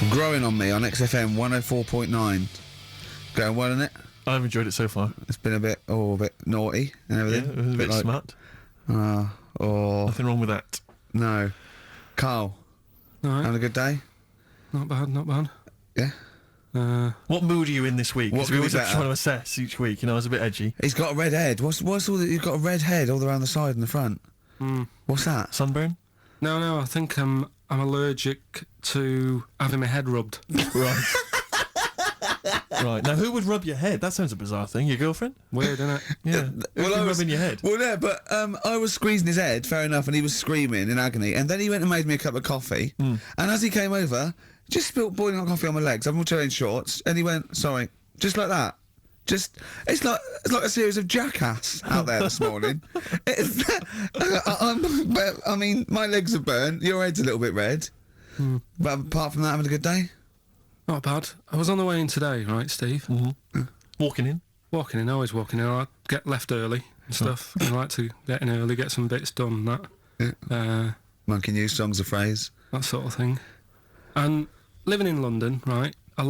Growing on Me on XFM 104.9. Going well, isn't it? I've enjoyed it so far. It's been a bit naughty and everything. Yeah, it was a bit like, smut. Nothing wrong with that. No. Carl, Alright. having a good day? Not bad. Yeah? What mood are you in this week? What Because we mood always have is to that? try to assess each week, you know, it's a bit edgy. He's got a red head. What's all that? You've got a red head all around the side and the front. What's that? Sunburn? No, I think I'm allergic to having my head rubbed. Right. Right. Now, who would rub your head? That sounds a bizarre thing. Your girlfriend? Weird, isn't it? Yeah. Rubbing your head? Well, yeah, but I was squeezing his head, fair enough, and he was screaming in agony. And then he went and made me a cup of coffee. And as he came over, just spilt boiling hot coffee on my legs. I'm all wearing shorts, and he went, "Sorry," just like that. Just it's like a series of Jackass out there this morning. I mean, my legs are burnt. Your head's a little bit red. But apart from that, having a good day. Not bad. I was on the way in today, right, Steve? Walking in? Walking in, always walking in. I get left early and stuff. I like to get in early, get some bits done, and that. Monkey News, songs of phrase. That sort of thing. And living in London, right, there's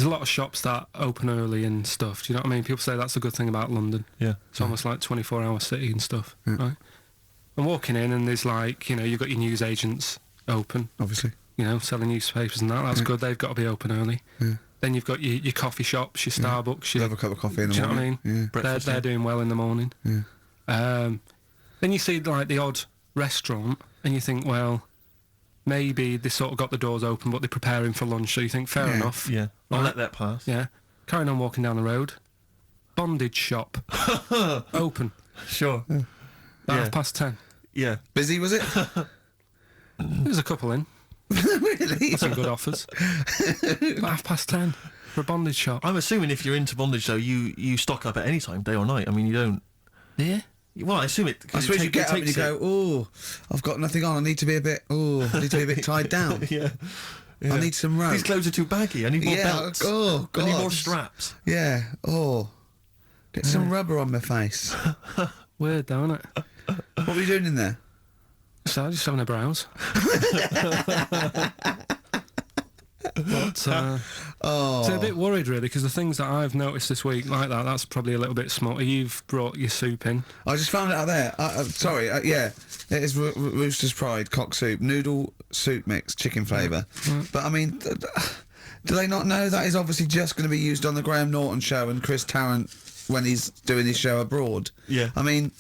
a lot of shops that open early and stuff. Do you know what I mean? People say that's a good thing about London. Yeah. It's almost like 24-hour city and stuff, right? I'm walking in and there's like, you know, you've got your news agents open. Obviously. You know, selling newspapers and that. That's good. They've got to be open early. Yeah. Then you've got your coffee shops, your Starbucks. You'll have a cup of coffee in the do you know morning. what I mean? Yeah. They're doing well in the morning. Yeah. Then you see like the odd restaurant and you think, well, maybe they sort of got the doors open but they're preparing for lunch, so you think, fair enough. Yeah. I'll Right. let that pass. Yeah. Carrying on walking down the road. Bondage shop. Open. Sure. About 10:30. Yeah. Busy, was it? There's a couple in. Really? Some good offers. About 10:30 for a bondage shop. I'm assuming if you're into bondage, though, you stock up at any time, day or night. I mean, you don't... Yeah. Well, I assume it... I suppose you get up and you go, "Oh, I've got nothing on. I need to be a bit tied down. Yeah. I need some rope. These clothes are too baggy. I need more belts. Oh, God. I need more straps. Yeah. Oh. Get some rubber on my face." Weird though, isn't it? What were you doing in there? So just having a browse. But, so a bit worried really, because the things that I've noticed this week like that's probably a little bit smutty. You've brought your soup in. I just found it out there. Sorry, yeah. It is Rooster's Pride cock soup, noodle soup mix, chicken flavour. But I mean, do they not know that is obviously just going to be used on the Graham Norton show and Chris Tarrant when he's doing his show abroad? Yeah. I mean,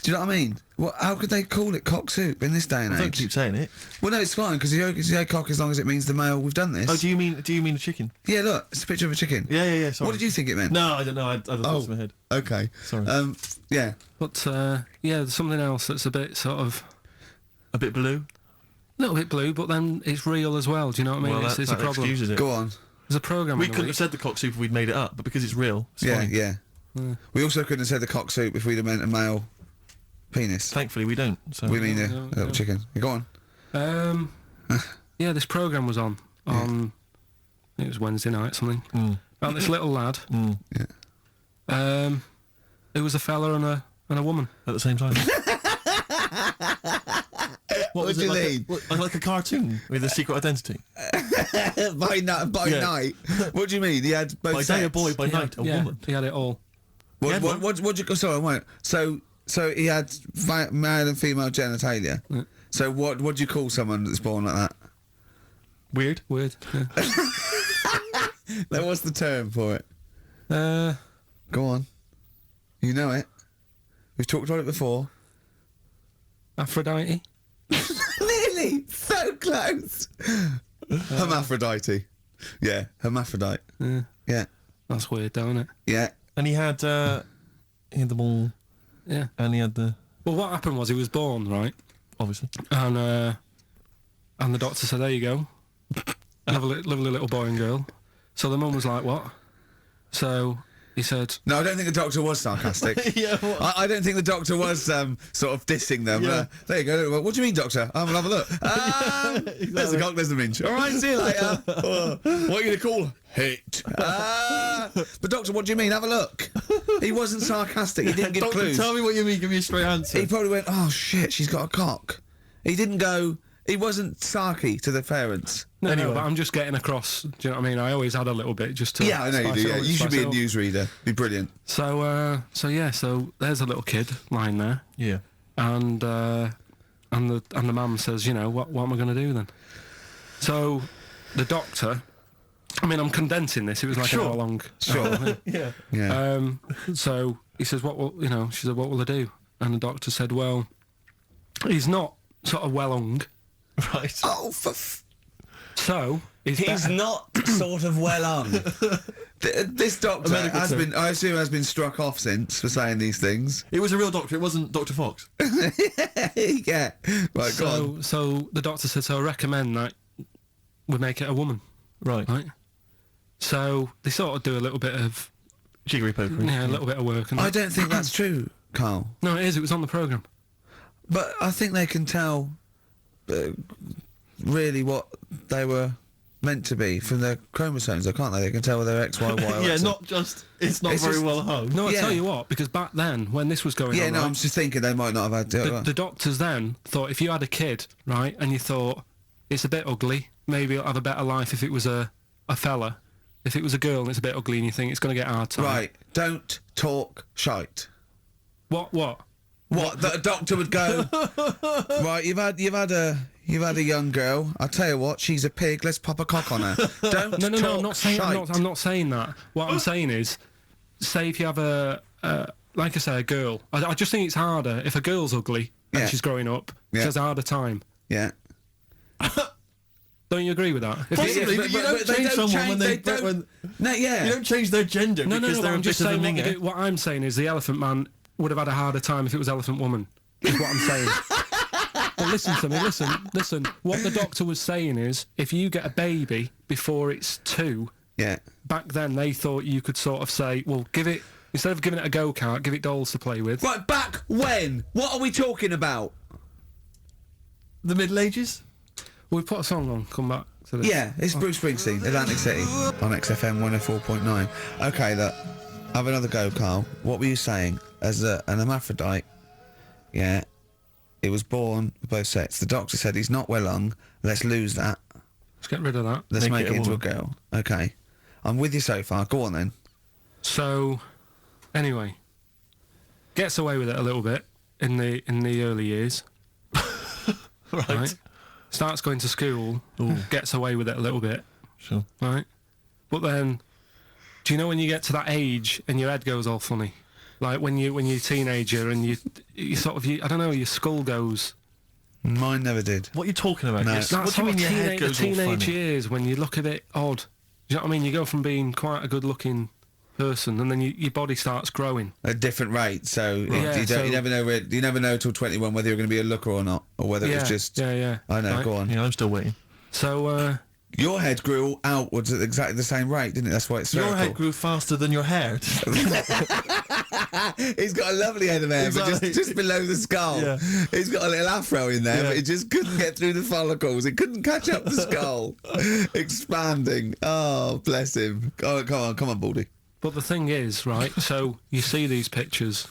do you know what I mean? How could they call it cock soup in this day and age? Don't keep saying it. Well, no, it's fine, because you say cock as long as it means the male. We've done this. Oh, do you mean a chicken? Yeah, look, it's a picture of a chicken. Yeah. Sorry. What did you think it meant? No, I don't know. I had thoughts in my head. Okay. Sorry. Yeah. But there's something else that's a bit sort of A bit blue. a little bit blue, but then it's real as well. Do you know what I mean? Well, It's a that problem. excuses it. Go on. There's a program. We in the couldn't week. have said the cock soup if we'd made it up, but because it's real, it's Yeah, fine. yeah. We also couldn't have said the cock soup if we'd have meant a male penis. Thankfully, we don't. So. We mean a No, little no. chicken. You go on. Yeah, this program was on. I think it was Wednesday night, something. About this little lad. Yeah. It was a fella and a woman. At the same time. What was do it you like? mean? Like a cartoon with a secret identity. By Yeah. night. What do you mean? He had both By day a sets? boy, by night a Yeah, woman. he had it all. What Yeah, do you? Sorry, wait. So he had male and female genitalia. Yeah. So what do you call someone that's born like that? Weird. Weird. Yeah. Now, what's the term for it? Go on. You know it. We've talked about it before. Aphrodite. Nearly. So close. Hermaphrodite. Yeah, hermaphrodite. Yeah. Yeah. That's weird, though, isn't it? Yeah. And he had the ball, Yeah. and he had the Well, what happened was he was born, right? obviously. And the doctor said, "There you go, lovely little boy and girl." So the mum was like, "What?" So he said, No, I don't think the doctor was sarcastic. Yeah. What? I don't think the doctor was sort of dissing them. Yeah. There you go. What do you mean, doctor? We'll have a look. There's the cock, there's the minge. All right, see you later. What are you going to call it? But doctor, what do you mean? Have a look. He wasn't sarcastic. He didn't give Doctor, clues. tell me what you mean. Give me a straight answer. He probably went, "Oh shit, she's got a cock." He didn't go. He wasn't sarky to the parents. No, Anyway. but I'm just getting across. Do you know what I mean? I always had a little bit just to. Yeah, I know you spice do. it Yeah. up, You should spice be it a up. newsreader. Be brilliant. So there's a little kid lying there, Yeah. and the mum says, you know, what am I going to do then? So the doctor. I mean, I'm condensing this. It was like an hour long. Sure. Yeah. Yeah. So he says, she said, what will I do? And the doctor said, well, he's not sort of well hung. Right. Oh, So he's not sort of well on. This doctor medical has term. been, I assume, has been struck off since for saying these things. It was a real doctor. It wasn't Dr. Fox. Yeah. Right, go on. So the doctor said, so I recommend that we make it a woman, Right. right? So they sort of do a little bit of, Jiggery pokery. yeah, a little bit of work. And I don't think that's true, Carl. No, it is. It was on the programme. But I think they can tell really what they were meant to be from their chromosomes, though, can't they? They can tell whether X, Y, Y, or Yeah, X. not just. It's not It's very just- well hung. No, I Yeah. tell you what, because back then, when this was going Yeah, on, no, right, I'm just thinking they might not have had the doctors then thought if you had a kid, right, and you thought it's a bit ugly, maybe it'll have a better life if it was a fella. If it was a girl and it's a bit ugly and you think it's going to get a hard time. Right, don't talk shite. What? What? That a doctor would go. Right, you've had a young girl. I'll tell you what, she's a pig. Let's pop a cock on her. Don't No, talk I'm not saying. shite. I'm not saying that. What I'm saying is, say if you have like I say, a girl. I just think it's harder if a girl's ugly and Yeah. she's growing up. Yeah. She has a harder time. Yeah. Don't you agree with that? If Possibly, Yeah, but you don't change someone when they don't. No, yeah. you don't change their gender no, because but they're a I'm just bit of a saying minger. what I'm saying is the Elephant Man would have had a harder time if it was Elephant Woman. Is what I'm saying. But listen to me. Listen. What the doctor was saying is, if you get a baby before it's 2, Yeah. back then they thought you could sort of say, well, give it instead of giving it a go-kart, give it dolls to play with. Right, back when? What are we talking about? The Middle Ages? We've put a song on. Come back to this. Yeah, it's Bruce Springsteen, Atlantic City, on XFM 104.9. Okay, look, have another go, Carl. What were you saying? As an hermaphrodite, yeah, it was born with both sets. The doctor said he's not well hung. Let's lose that. Let's get rid of that. Let's Make make it it a into a woman. girl. Okay. I'm with you so far. Go on then. So, anyway, gets away with it a little bit in the early years. Right. Starts going to school, gets away with it a little bit, Sure. right? But then, do you know when you get to that age and your head goes all funny? Like when you're a teenager and you sort of, I don't know, your skull goes. Mine never did. What are you talking about? No. Yes. That's What do you mean your head goes all teenage funny? years when you look a bit odd. Do you know what I mean? You go from being quite a good-looking person and then your body starts growing. At a different rate, so Yeah, you so- never know. You never know till 21 whether you're going to be a looker or not, or whether it was just. yeah. I know. Right. Go on. Yeah, I'm still waiting. So, Your head grew outwards at exactly the same rate, didn't it? That's why it's Your spherical. head grew faster than your hair. He's got a lovely head of hair, but Exactly. just below the skull. Yeah. He's got a little afro in there, Yeah. but it just couldn't get through the follicles. It couldn't catch up the skull. Expanding. Oh, bless him. Oh, come on, Baldy. but the thing is, right, so you see these pictures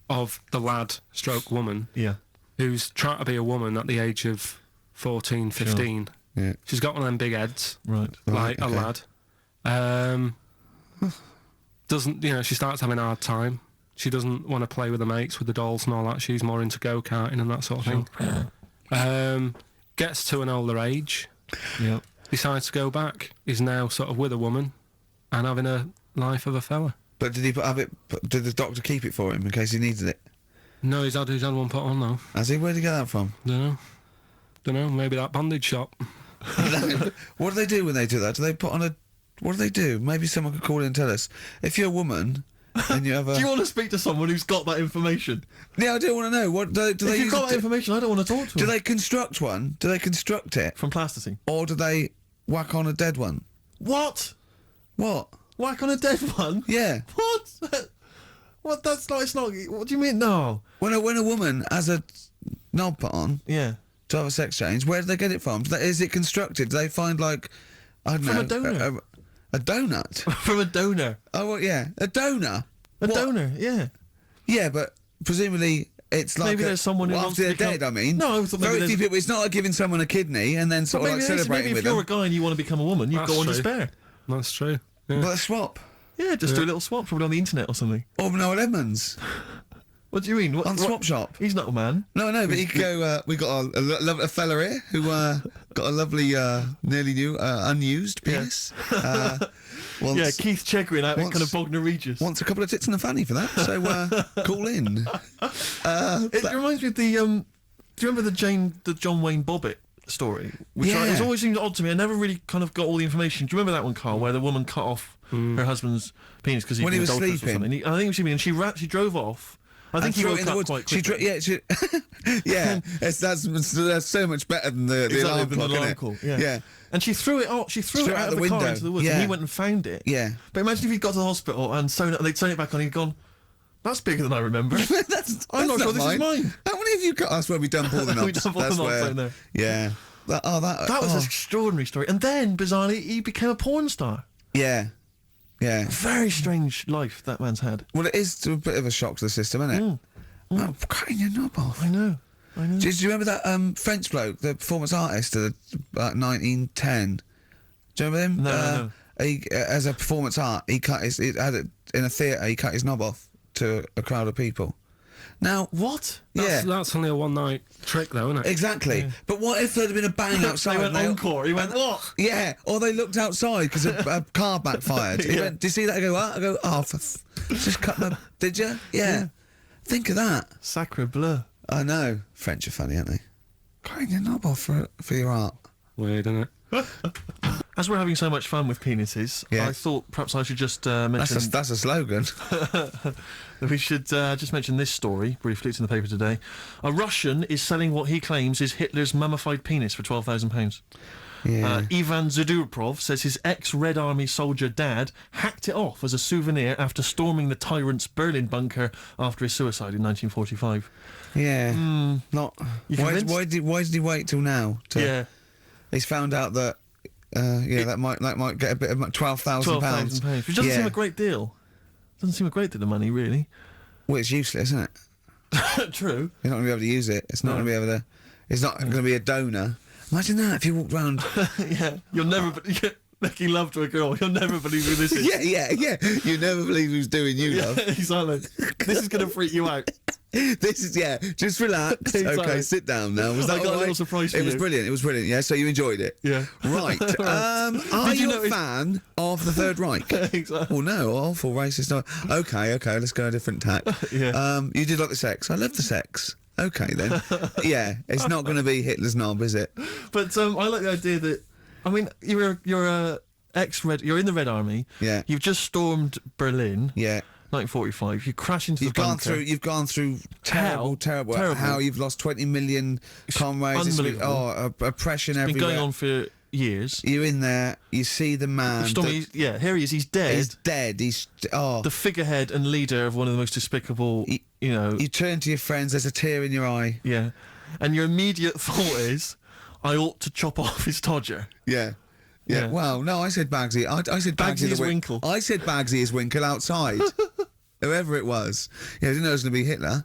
of the lad stroke woman Yeah. who's trying to be a woman at the age of 14, 15. Yeah. She's got one of them big heads, Right. like okay. a lad. Doesn't, she starts having a hard time. She doesn't want to play with the mates, with the dolls and all that. She's more into go-karting and that sort of thing. Gets to an older age, Yeah. decides to go back. Is now sort of with a woman and having a life of a fella. But did he have it? Did the doctor keep it for him in case he needed it? No, he's had one put on though. Has he? Where'd he get that from? Don't know. Maybe that bondage shop. What do they do when they do that? Do they put on a? What do they do? Maybe someone could call in and tell us. If you're a woman and you have a, Do you want to speak to someone who's got that information? yeah, I do want to know. What do If they you've use? got that information, I don't want to talk to Do them. they construct one? Do they construct it, From plasticine. or do they whack on a dead one? What? What? Whack on a dead one? Yeah. What? What? That's not. It's not. What do you mean? No. When a woman has a knob put on Yeah. to have a sex change, where do they get it from? Is it constructed? Do they find like I don't From know a donor. a donut? From a donor. Oh well, yeah, a donor. A What? donor. Yeah. Yeah, but presumably it's like Maybe there's someone who wants after to they're become- dead. I mean, No, I thought maybe very few there's- people. It's not like giving someone a kidney and then sort of like celebrating maybe with if you're them. a guy and you want to become a woman, you've That's got one to true. spare. That's true. Yeah. But a swap. Yeah, just do a little swap, probably on the internet or something. Or Noel Edmonds What do you mean? on Swap Shop. He's not a man. No, but he could go. We got a fella here who got a lovely, nearly new, unused penis. Wants, Yeah, Keith Chegwin out in Wants- kind of Bognor Regis. wants a couple of tits and a fanny for that. So call in. It reminds me of the. Do you remember the John Wayne Bobbitt story? Which Yeah. it's always seemed odd to me. I never really kind of got all the information. Do you remember that one, Carl, where the woman cut off her husband's penis because When he was adulterous or sleeping. something? I think he was sleeping, and she drove off. I think he threw it woke in the up woods. quite quickly. Yeah. That's so much better than the Exactly, alarm than clock, the alarm isn't it? call. Yeah. And she threw it out. She threw it out of the car window. into the woods, Yeah. and he went and found it. Yeah. But imagine if he'd got to the hospital and they'd sewn it back on. He'd gone. That's bigger than I remember. I'm not sure this is mine. How many have you got? That's where we dump all the knobs. We dump all the That's knobs where- down there. Yeah. That That was an extraordinary story. And then, bizarrely, he became a porn star. Yeah. Yeah. Very strange life that man's had. Well, it is a bit of a shock to the system, isn't it? Oh, cutting your knob off. I know. Do you remember that French bloke, the performance artist of 1910? Do you remember him? No. He, as a performance art, he had it in a theatre. He cut his knob off to a crowd of people. Now, What? That's only a one-night trick, though, isn't it? exactly. Yeah. But what if there'd been a bang outside? They went and encore. He went, what? Yeah, or they looked outside because a car backfired. He Yeah. went, "Did you see that?" I go, "What?" I go, "Oh, just cut my." Did you? Yeah. Think of that. Sacre bleu. I know. French are funny, aren't they? Cutting your knob off for your art. Weird, isn't it? As we're having so much fun with penises, Yeah. I thought perhaps I should just mention... That's a slogan. We should just mention this story briefly. It's in the paper today. A Russian is selling what he claims is Hitler's mummified penis for £12,000. Yeah. Ivan Zaduprov says his ex-Red Army soldier dad hacked it off as a souvenir after storming the tyrant's Berlin bunker after his suicide in 1945. Yeah. Not. You Why convinced? did he wait till now? Yeah, He's found out that. That might get a bit of £12,000. £12,000. Which doesn't seem a great deal. Doesn't seem a great deal of money, really. Well, it's useless, isn't it? True. You're not going to be able to use it. It's not No. going to be able to. It's not going to be a donor. Imagine that if you walked round. Yeah, you'll never... making love to a girl, you'll never believe who this is. yeah. You never believe who's doing you, love. Exactly. This is going to freak you out. This is just relax. Exactly. Okay, sit down now. Was I that got a all right? little surprise for It was you. brilliant. It was brilliant. Yeah, so you enjoyed it. Yeah. Right. Are Did you you a notice- fan of the Third Reich? Exactly. Well, no, awful racist. No. Okay. Let's go a different tack. Yeah. You did like the sex. I love the sex. Okay then. Yeah, it's not going to be Hitler's knob, is it? But I like the idea that, I mean, you're in the Red Army. Yeah. You've just stormed Berlin. Yeah. 1945. You crash into the bunker. You've gone through terrible. Terrible. How you've lost 20 million comrades. Unbelievable. Oppression Been everywhere. going on for years. You're in there. You see the man. Here he is. He's dead. He's dead. He's the figurehead and leader of one of the most despicable. You turn to your friends. There's a tear in your eye. Yeah, and your immediate thought is, I ought to chop off his todger. Yeah. Yeah. Well, no, I said Bagsy. I said Bagsy the is Winkle. I said Bagsy is Winkle outside. Whoever it was. Yeah, I didn't know it was going to be Hitler.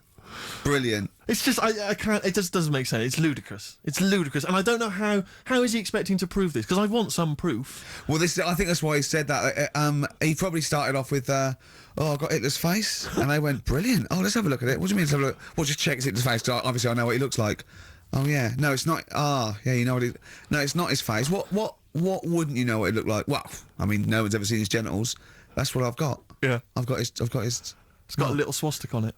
Brilliant. It's just I can't. It just doesn't make sense. It's ludicrous. It's ludicrous, and I don't know how is he expecting to prove this? Because I want some proof. Well, I think that's why he said that. He probably started off with, I've got Hitler's face. And I went, brilliant. Oh, let's have a look at it. What do you mean, let's have a look? Well, just check Hitler's face, 'cause obviously I know what he looks like. Oh, yeah. No, it's not. Yeah, you know what no, it's not his face. What wouldn't you know what it looked like? Well, I mean, no one's ever seen his genitals. That's what I've got. Yeah. I've got his... It's got a little swastika on it.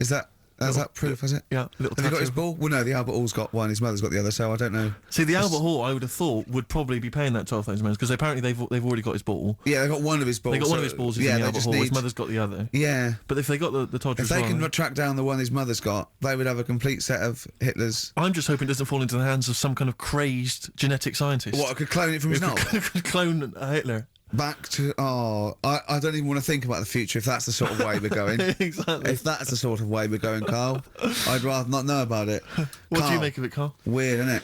Is that proof, is it? Yeah, little Have you got his tattoo. ball? Well, no, the Albert Hall's got one, his mother's got the other, so I don't know. See, the Albert Hall, I would have thought, would probably be paying that £12,000 because apparently they've already got his ball. Yeah, they got one of his balls. They got one of his balls in the Albert Hall. His mother's got the other. Yeah. But if they got the Todger If they as well, can track down the one his mother's got, they would have a complete set of Hitler's... I'm just hoping it doesn't fall into the hands of some kind of crazed genetic scientist. What, I could clone it from his knob? Could clone Hitler. Back to... I don't even want to think about the future if that's the sort of way we're going. Exactly. If that's the sort of way we're going, Carl, I'd rather not know about it. What do you make of it, Carl? Weird, isn't it?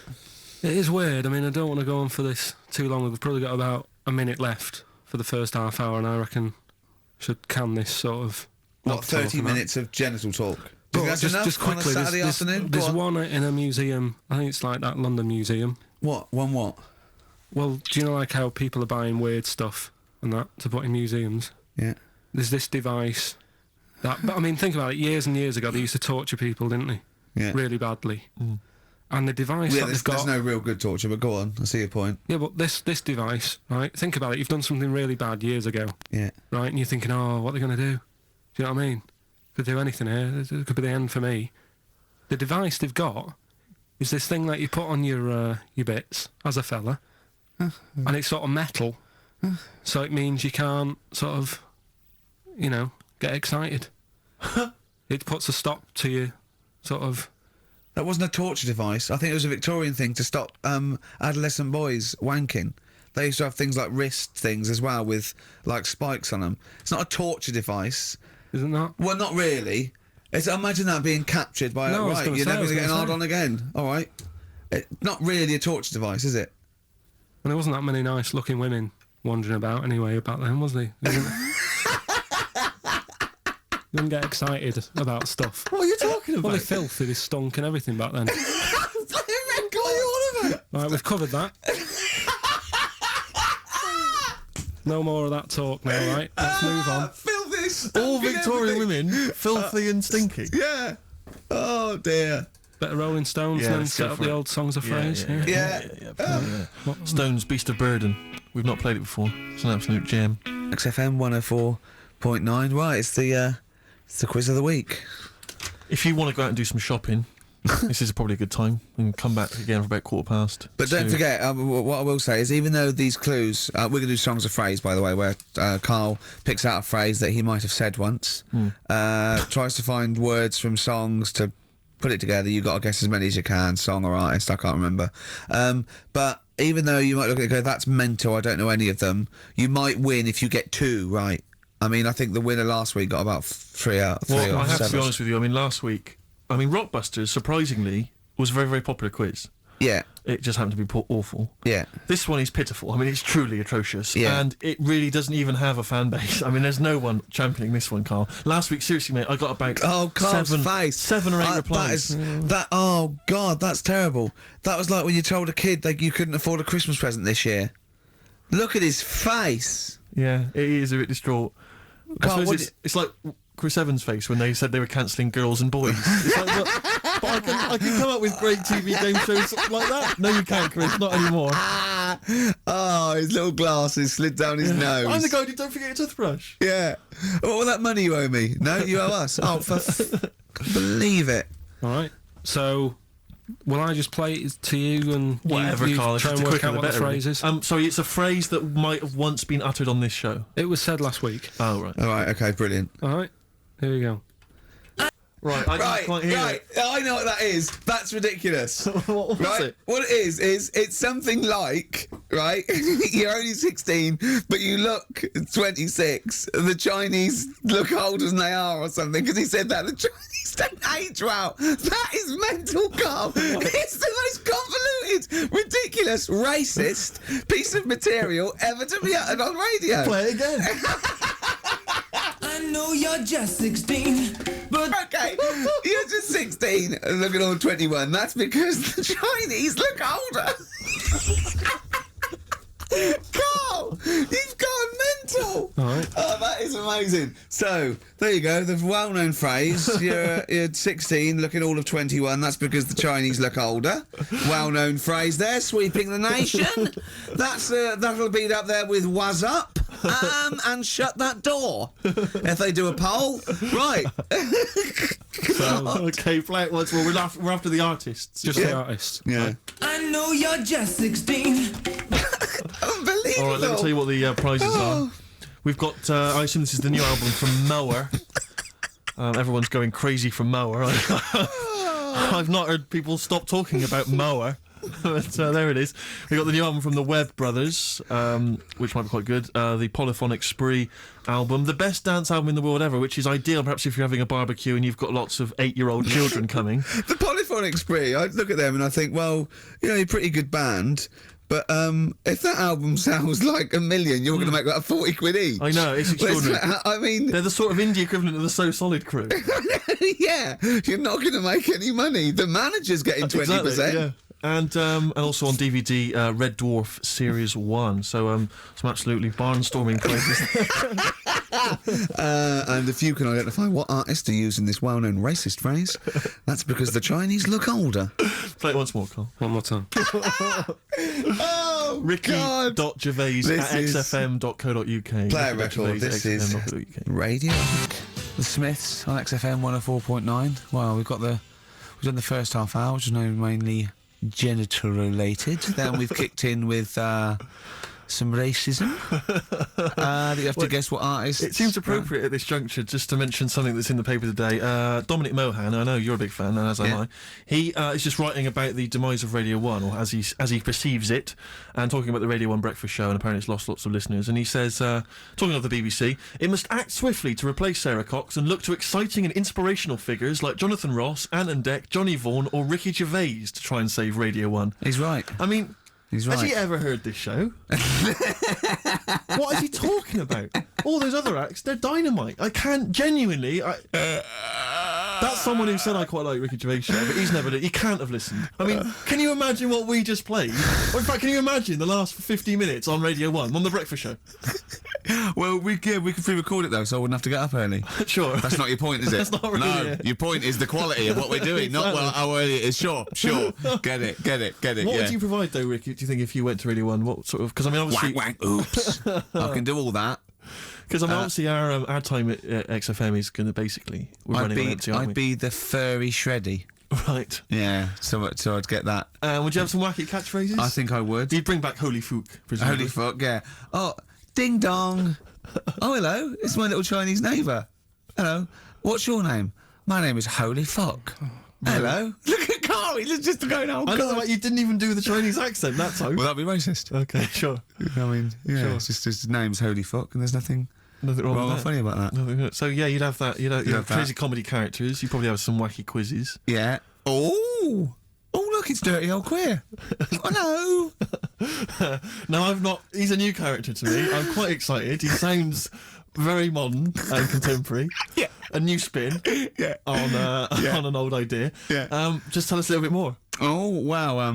It is weird. I mean, I don't want to go on for this too long. We've probably got about a minute left for the first half hour, and I reckon should can this sort of... What, not 30 talking about- minutes of genital talk? Do you But think that's enough on a Saturday afternoon? Go There's on. one in a museum. I think it's like that London Museum. What? One what? Well, do you know like how people are buying weird stuff and that to put in museums? Yeah. There's this device that, but I mean, think about it. Years and years ago, they used to torture people, didn't they? Yeah. Really badly. And the device Yeah, that they've got. there's no real good torture, but go on. I see your point. Yeah, but this device, right? Think about it. You've done something really bad years ago, Yeah. right? And you're thinking, oh, what are they going to do? Do you know what I mean? Could do anything here. It could be the end for me. The device they've got is this thing that you put on your bits as a fella, and it's sort of metal, so it means you can't sort of, get excited. It puts a stop to you, sort of. That wasn't a torture device. I think it was a Victorian thing to stop adolescent boys wanking. They used to have things like wrist things as well with like spikes on them. It's not a torture device. Isn't that? Well, not really. Imagine that being captured by No, I was right. gonna You're say, I never was going to get gonna hard say. on again. All right. Not really a torture device, is it? And there wasn't that many nice-looking women wandering about anyway back then, was there? You didn't get excited about stuff. What are you talking about? Well, they filthy, they stunk and everything back then. What are you on about? Right, we've covered that. No more of that talk now, right? Let's move on. Filthy, All stinking Victorian everything. women, filthy and stinky. Yeah. Oh dear. Better Rolling Stones Yeah, than let's set go up for the it. old songs of phrase. Yeah. Stones, Beast of Burden. We've not played it before. It's an absolute gem. XFM 104.9. Right, it's the quiz of the week. If you want to go out and do some shopping, this is probably a good time. And come back again for about 2:15. But don't So- forget, what I will say is, even though these clues, we're going to do songs of phrase, by the way, where Karl picks out a phrase that he might have said once, tries to find words from songs to put it together. You've got to guess as many as you can, song or artist, I can't remember. But even though you might look at it and go, that's mental, I don't know any of them, you might win if you get 2 right. I mean, I think the winner last week got about 3 out of 3 Well, or I have 7. to be honest with you. I mean, last week, Rockbusters, surprisingly, was a very, very popular quiz. Yeah, It just happened to be awful. yeah. This one is pitiful. I mean, it's truly atrocious. Yeah. And it really doesn't even have a fan base. I mean, there's no one championing this one, Karl. Last week, seriously, mate, I got about Oh, Carl's face. 7 or 8 replies. Oh, God, that's terrible. That was like when you told a kid that you couldn't afford a Christmas present this year. Look at his face. Yeah, it is a bit distraught. I Carl, suppose what it's like Chris Evans' face when they said they were cancelling Girls and Boys. It's like, but I can come up with great TV game shows like that. No, you can't, Chris, not anymore. Oh, his little glasses slid down his nose. I'm the guy who don't forget your toothbrush. Yeah. What was that money you owe me? No, you owe us. Oh, believe it. All right. So, will I just play it to you and Whatever, you Karl. try If and it's work quicker, out the what the better. phrase is? Sorry, it's a phrase that might have once been uttered on this show. It was said last week. Oh, right. All right, okay, brilliant. All right. Here we go. Right, I just can't hear right. it. I know what that is. That's ridiculous. What was Right? it? What it is it's something like, right? You're only 16, but you look 26. The Chinese look older than they are or something, because he said that. The Chinese don't age well. That is mental, Carl. It's the most convoluted, ridiculous, racist piece of material ever to be uttered on radio. Play it again. I know you're just 16, but Okay, you're just 16 and looking all 21. That's because the Chinese look older. Carl, you've gone mental. All right. Oh, that is amazing. So, there you go, the well-known phrase. You're 16, looking all of 21. That's because the Chinese look older. Well-known phrase there, sweeping the nation. That'll be up there with "was up" and "shut that door." If they do a poll, right? Okay, play it once more. We're after the artists. Just the artist. Yeah. I know you're just 16. Unbelievable. All right, let me tell you what the prizes are. We've got, I assume this is the new album from Mower. Everyone's going crazy from Mower. I've not heard people stop talking about Mower. But there it is. We got the new album from the Webb Brothers, which might be quite good. The Polyphonic Spree album, the best dance album in the world ever, which is ideal perhaps if you're having a barbecue and you've got lots of 8-year-old children coming. The Polyphonic Spree, I look at them and I think, well, you're a pretty good band, But if that album sounds like $1 million, you're going to make like 40 quid each. I know, it's extraordinary. I mean, They're the sort of indie equivalent of the So Solid crew. yeah, you're not going to make any money. The manager's getting 20%. Exactly, yeah. And also on DVD, Red Dwarf Series 1. So some absolutely barnstorming places. And if you can identify what artist are using this well-known racist phrase, that's because the Chinese look older. Play it once more, Carl. One more time. Oh, Ricky.Gervais at xfm.co.uk. Play a record. This is Radio. The Smiths on XFM 104.9. Well, we've done the first half hour, which is now mainly genital related. Then we've kicked in with some racism. You have to guess what artist. It seems appropriate at this juncture just to mention something that's in the paper today. Dominic Mohan, I know you're a big fan, and as am I. He is just writing about the demise of Radio 1, or as he perceives it, and talking about the Radio 1 breakfast show, and apparently it's lost lots of listeners. And he says, talking of the BBC, it must act swiftly to replace Sarah Cox and look to exciting and inspirational figures like Jonathan Ross, Ant and Dec, Johnny Vaughan, or Ricky Gervais to try and save Radio 1. He's right. I mean, He's right. has he ever heard this show? What is he talking about? All those other acts, they're dynamite. I can't genuinely. That's someone who said I quite like Ricky Gervais show, but he's never. He can't have listened. I mean, can you imagine what we just played? Or in fact, can you imagine the last 50 minutes on Radio 1 on the breakfast show? Well, we could pre-record it though, so I wouldn't have to get up early. Sure. That's not your point, is it? That's not really No, it. your point is the quality of what we're doing, not how early it is. Sure. Get it. What would you provide though, Ricky? Do you think if you went to Radio 1, what sort of? Because I mean, obviously, Wank, oops. I can do all that. because I mean, obviously, our time at XFM is going to basically we're running on empty, aren't I'd be the furry shreddy. we? Right. Yeah, so I'd get that. Would you have some wacky catchphrases? I think I would. You'd bring back Holy Fook, presumably. Holy fuck, yeah. Oh, ding dong. Oh, hello. It's my little Chinese neighbour. Hello. What's your name? My name is Holy Fuck. Hello. Look at Carl. He's just going, oh, I know, God. like, you didn't even do the Chinese accent that time. Well, that'd be racist. Okay, sure. I mean, yeah, Sure. it's just his name's Holy Fuck, and there's nothing Nothing wrong wrong or with that. funny about that. Nothing. So yeah, you'd have that. You'd have have that. crazy comedy characters. You'd probably have some wacky quizzes. Yeah. Oh, look, it's Dirty Old Queer. Hello. No, I've not. He's a new character to me. I'm quite excited. He sounds very modern and contemporary. Yeah. A new spin. Yeah. On an old idea. Yeah. Just tell us a little bit more. Oh wow.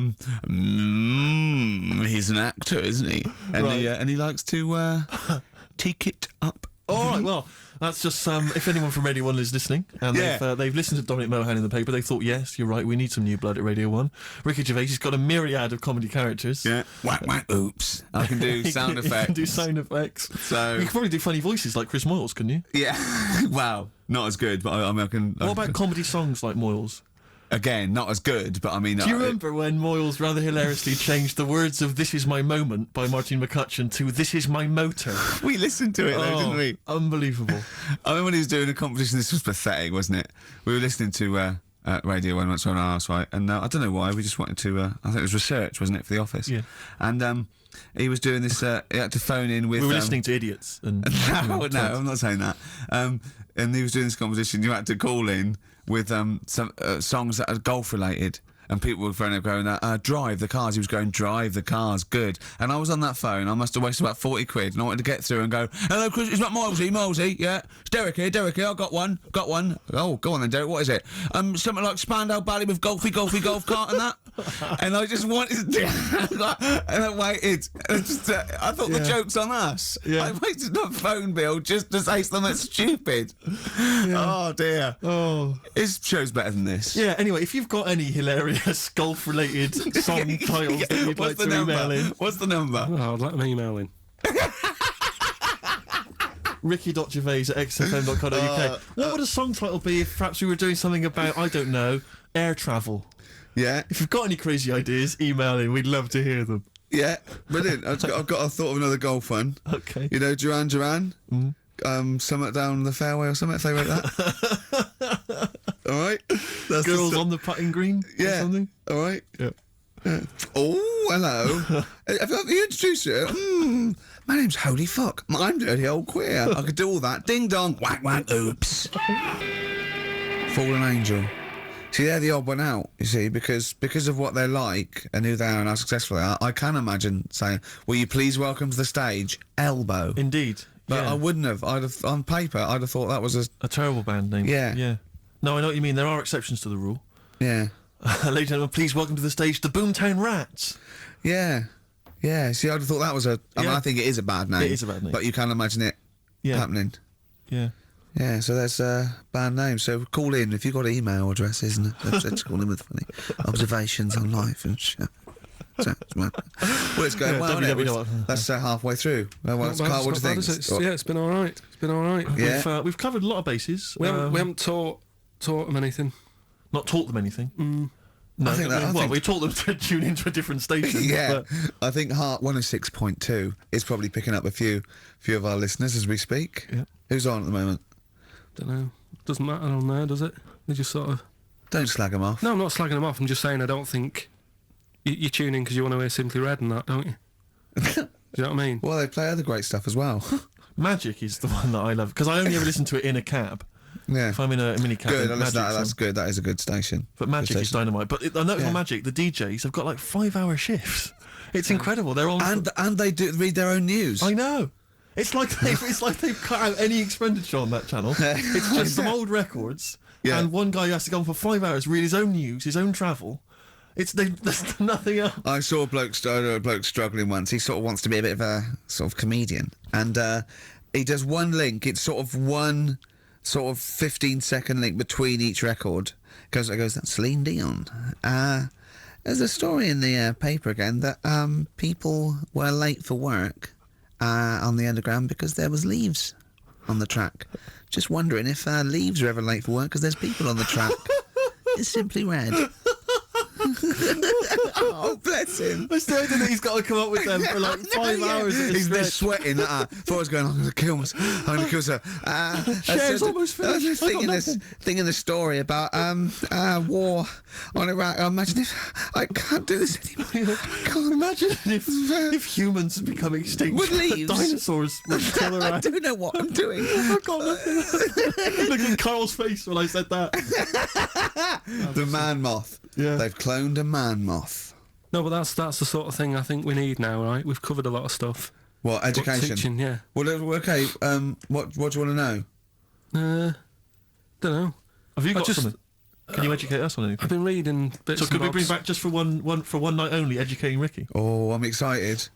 He's an actor, isn't he? And Right. and he likes to take it up. All right. Well, that's just if anyone from Radio 1 is listening and Yeah. they've listened to Dominic Mohan in the paper, they thought, yes, you're right, we need some new blood at Radio 1. Ricky Gervais has got a myriad of comedy characters. Yeah. Whack, oops. I can do sound He effects. can do sound effects. So You could probably do funny voices like Chris Moyles, couldn't you? yeah. Wow. Not as good, but I mean, I can. What about comedy songs like Moyles? Again, not as good, but I mean. Do you remember when Moyles rather hilariously changed the words of "This Is My Moment" by Martin McCutcheon to "This Is My Motor"? We listened to it though, didn't we? Unbelievable. I remember when he was doing a competition. This was pathetic, wasn't it? We were listening to Radio 1 once on our house, right? And I don't know why, we just wanted to. I think it was research, wasn't it, for The Office? Yeah. And he was doing this. He had to phone in with. We were listening to idiots and No, I'm not saying that. And he was doing this competition. You had to call in with some songs that are golf related. And people were phoning up going, drive the cars. He was going, drive the cars, good. And I was on that phone. I must have wasted about 40 quid. And I wanted to get through and go, hello, Chris, it's not Milesy, yeah. It's Derek here, I got one. Oh, go on then, Derek, what is it? Something like Spandau Ballet with golf cart and that. And I just wanted to do and I waited. And I thought the joke's on us. Yeah. I wasted a phone bill just to say something stupid. Oh, dear. Oh. His show's better than this. Yeah, anyway, if you've got any hilarious golf-related song titles that you'd like to email in, What's the number? Oh, let them email in. ricky.gervais@xfm.co.uk. What would a song title be if perhaps we were doing something about, I don't know, air travel? Yeah, If you've got any crazy ideas, email in. We'd love to hear them. yeah, brilliant. I've got a thought of another golf one. Okay. You know, Duran Duran. Something down the fairway or something. If they wrote that. All right. That's Girls the on the putting green or yeah. something? All right. Yeah. Oh, hello. Have you introduced you? My name's Holy Fuck. I'm Dirty Old Queer. I could do all that. Ding dong. Whack, oops. Fallen Angel. See, they're the odd one out, you see, because of what they're like and who they are and how successful they are. I can imagine saying, "Will you please welcome to the stage, Elbow?" Indeed. But yeah. I wouldn't have. On paper, I'd have thought that was a terrible band name. Yeah. Yeah. No, I know what you mean. There are exceptions to the rule. yeah, Ladies and gentlemen, please welcome to the stage the Boomtown Rats. yeah, yeah. See, I'd have thought that was I mean, Yeah. I think it is a bad name. It is a bad name. But you can imagine it Yeah. happening. Yeah. Yeah, so that's band name. So call in if you've got email addresses and let's call in with funny observations on life and shit. So, well, it's going well. Isn't it? That's halfway through. Well, Not bad, Carl, what it's do you not think? bad, is it? Yeah, it's been all right. It's been all right. Yeah. We've covered a lot of bases. We haven't taught them anything. Not taught them anything. No, I think that- I think- we taught them to tune into a different station. Yeah, but I think Heart 106.2 is probably picking up a few of our listeners as we speak. Yeah. Who's on at the moment? Don't know. Doesn't matter on there, does it? They just sort of. Don't slag them off. No, I'm not slagging them off. I'm just saying I don't think you tune in because you want to hear Simply Red and that, don't you? Do you know what I mean? Well, they play other great stuff as well. Magic is the one that I love because I only ever listen to it in a cab. Yeah. If I'm in a mini cab, Good, then I listen to that. Magic's That's on. good. That is a good station. But Magic Good is station. dynamite. But I noticed Yeah. on Magic, the DJs have got like 5-hour shifts. It's incredible. They're on. And they do read their own news. I know. It's like they've cut out any expenditure on that channel. It's just some old records, Yeah. and one guy has to go on for 5 hours, read his own news, his own travel. There's nothing else. I saw a bloke struggling once. He sort of wants to be a bit of a sort of comedian, and he does one link. It's sort of one sort of 15-second link between each record. Goes, that's Celine Dion. There's a story in the paper again that people were late for work on the Underground because there was leaves on the track. Just wondering if leaves are ever late for work because there's people on the track. It's Simply Red. Oh, bless him. I still think that he's got to come up with them for like 5 hours. At a He's stretch. sweating. Thought I was going, I'm going to kill myself. I'm going to kill myself. Share's almost I was finished. just thinking this story about war on Iraq. Imagine if I can't do this anymore. I can't Imagine if humans become extinct. With leaves. Dinosaurs would still I around. don't know what I'm doing. I've got nothing. Look at Carl's face when I said that. The man moth. Yeah. They've cloned a man moth. No, but that's the sort of thing I think we need now, right? We've covered a lot of stuff. What, But education? teaching, yeah. Well, okay. What do you want to know? Don't know. Have you got just- something? Can you educate us on anything? I've been reading bits So and could we bobs. bring back just for one night only, educating Ricky? Oh, I'm excited.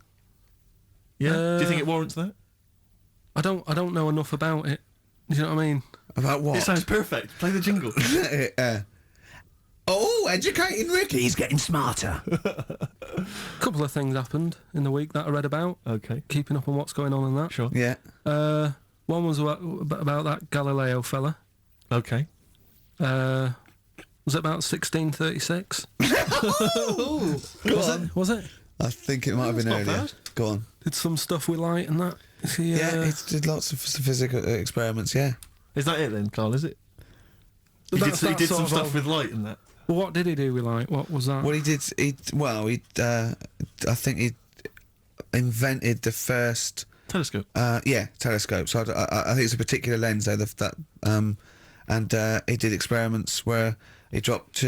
Yeah. Do you think it warrants that? I don't know enough about it. Do you know what I mean? About what? It sounds perfect. Play the jingle. Educating Ricky. He's getting smarter. A couple of things happened in the week that I read about. Okay. Keeping up on what's going on in that. Sure. Yeah. One was about that Galileo fella. Okay. Was it about 1636? Was it? I think it might have been not earlier. bad. Go on. Did some stuff with light and that. Is he, Yeah, it did lots of physical experiments, yeah. Is that it then, Carl? Is it? He did That's some sort stuff of- with light and that. Well, what did he do with light? What was that? Well, I think he invented the first, Telescope. telescope. So I think it's a particular lens though, and he did experiments where he dropped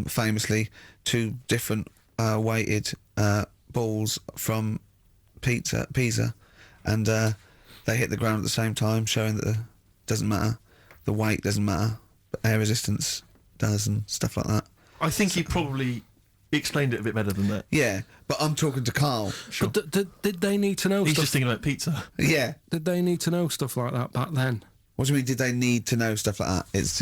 famously two different weighted balls from Pisa, and they hit the ground at the same time, showing that doesn't matter, the weight doesn't matter, but air resistance does and stuff like that. I think he probably explained it a bit better than that. Yeah, but I'm talking to Carl. Sure. But did they need to know He's stuff? just thinking about pizza. Yeah. Did they need to know stuff like that back then? What do you mean? Did they need to know stuff like that? It's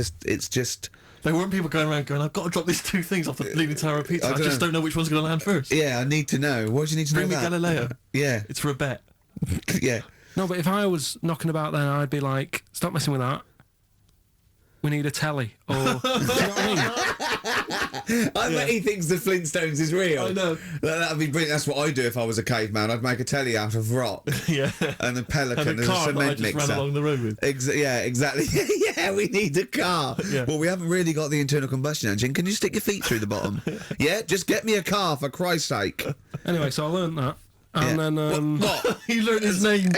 just. There weren't people going around going, I've got to drop these two things off the Leaning Tower of Pizza. I I don't just know. don't know which one's going to land first. Yeah, I need to know. What do you need to Bring know? me that? Galileo. Yeah, It's for a bet. yeah. No, but if I was knocking about then, I'd be like, stop messing with that. We need a telly. Or, do you know what I mean? I bet he thinks the Flintstones is real. I know. That'd be brilliant. That's what I'd do if I was a caveman. I'd make a telly out of rock Yeah. and a pelican And and a a car that I cement just mixer. ran along the road with. Yeah, exactly. Yeah, we need a car. Yeah. Well, we haven't really got the internal combustion engine. Can you stick your feet through the bottom? Yeah, just get me a car for Christ's sake. Anyway, so I learned that. Yeah. And then... What? He learnt his name.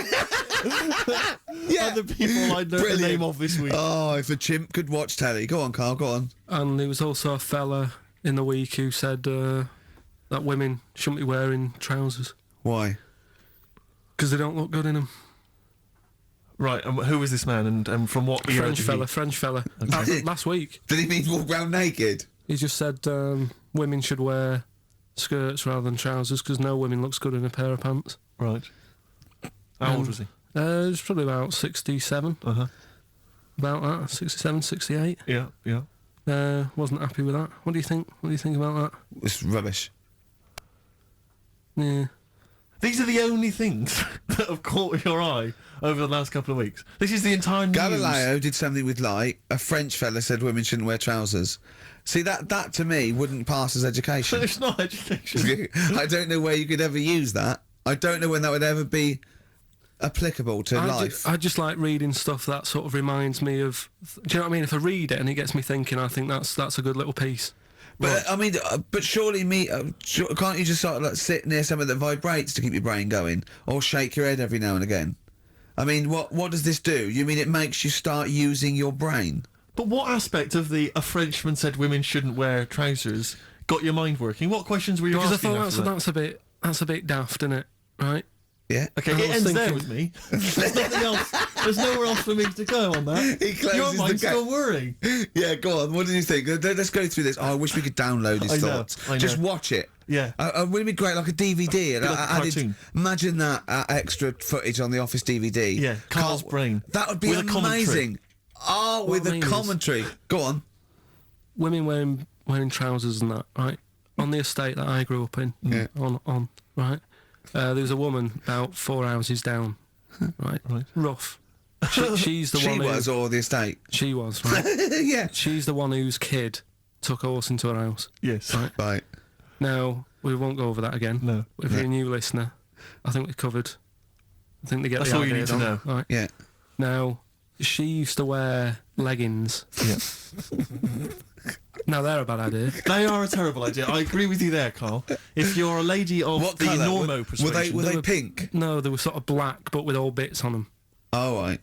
Yeah. Other people I know the Brilliant. name of this week. Oh, if a chimp could watch telly. Go on, Carl, go on. And there was also a fella in the week who said that women shouldn't be wearing trousers Why? because they don't look good in them. Right, and who was this man, and from what era French did fella, French fella. Last week, Did he mean walk round naked? he just said women should wear skirts rather than trousers because no woman looks good in a pair of pants. Right. How old was he? It was probably about 67, Uh-huh. about that, 67, 68. Yeah, yeah. Wasn't happy with that. What do you think? What do you think about It's rubbish. that? Yeah. These are the only things that have caught your eye over the last couple of weeks. This is the entire news. Galileo did something with light. A French fella said women shouldn't wear trousers. See, that to me wouldn't pass as education. It's not education. I don't know where you could ever use that. I don't know when that would ever be applicable to life. I just like reading stuff that sort of reminds me of. Do you know what I mean? If I read it and it gets me thinking, I think that's a good little piece. But I mean, but surely can't you just sort of like sit near something that vibrates to keep your brain going, or shake your head every now and again? I mean, what does this do? You mean it makes you start using your brain? But what aspect of a Frenchman said women shouldn't wear trousers got your mind working? What questions were you Because I asking thought after that? that's a bit daft, isn't it? Right? Yeah. Okay, I it was ends there thinking- with me. There's nothing else. There's nowhere else for me to go on that. He closes Your the mind's gate. still worrying. Yeah, go on. What did you think? Let's go through this. Oh, I wish we could download his I know, thoughts. I know. Just watch it. Yeah. Wouldn't it be great, like a DVD? And Like a cartoon. Imagine that extra footage on the Office DVD. Yeah, Carl's brain. That would be With a commentary. amazing. Oh, with I a mean is- commentary. Go on. Women wearing trousers and that, right? On the estate that I grew up in, Yeah. on right. There was a woman about 4 houses down, right? Right. Rough. She's the She one. was, or the estate. She was right. Yeah. She's the one whose kid took a horse into her house. Yes. Right. Right. Now we won't go over that again. No. If you're a new listener, I think we covered. I think they get That's the all you idea, need to don't know. they? Right. Yeah. Now she used to wear leggings. Yeah. Now they're a bad idea. They are a terrible idea. I agree with you there, Carl. If you're a lady of What the colour? normo persuasion, Were they pink? No, they were sort of black, but with all bits on them. Oh, right.